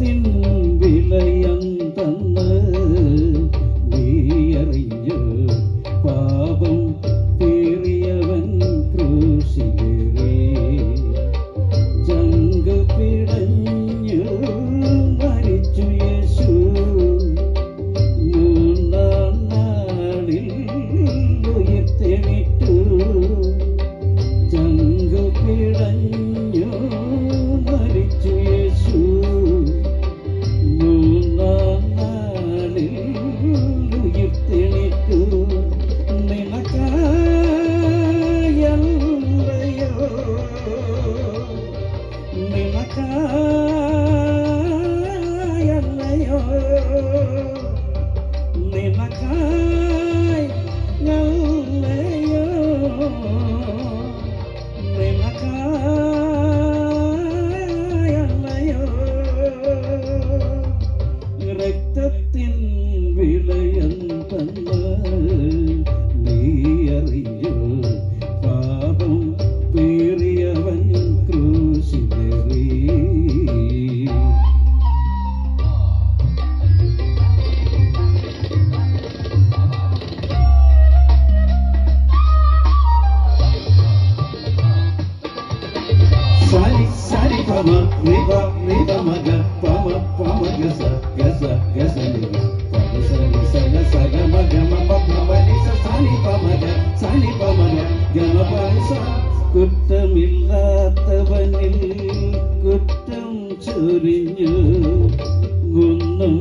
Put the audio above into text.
രക്തത്തിൻ വിലയെന്തെന്ന് നീ അറിഞ്ഞ് പാപം പേറിയവൻ ക്രൂശിലേറി ചങ്ക് പിടഞ്ഞു മരിച്ചു യേശു മൂന്നാം നാളിൽ ഉയർത്തെണീറ്റു ചങ്ക് പിടഞ്ഞു മരിച്ചു യേശു മൂന്നാം നാളിൽ ഉയർത്തെണീറ്റു നിനക്കായല്ലയോ നിനക്കായല്ലയോ നിനക്കായി നല്ലയോ നിനക്കായല്ലയോ രക്തത്തിൻ വിലയെന്തെന്ന് നീ അറിഞ്ഞു പാപം പേറിയവൻ ക്രൂശിലേറി Sari sari pama riba riba maga pama pama gasa gasa gasa niga pama sari gasa gasa maga mama pama nisa sani pama ga sani pama ga gama panisa കുറ്റമില്ലാത്തവനിൽ കുറ്റം ചൊരിഞ്ഞു ഗുണം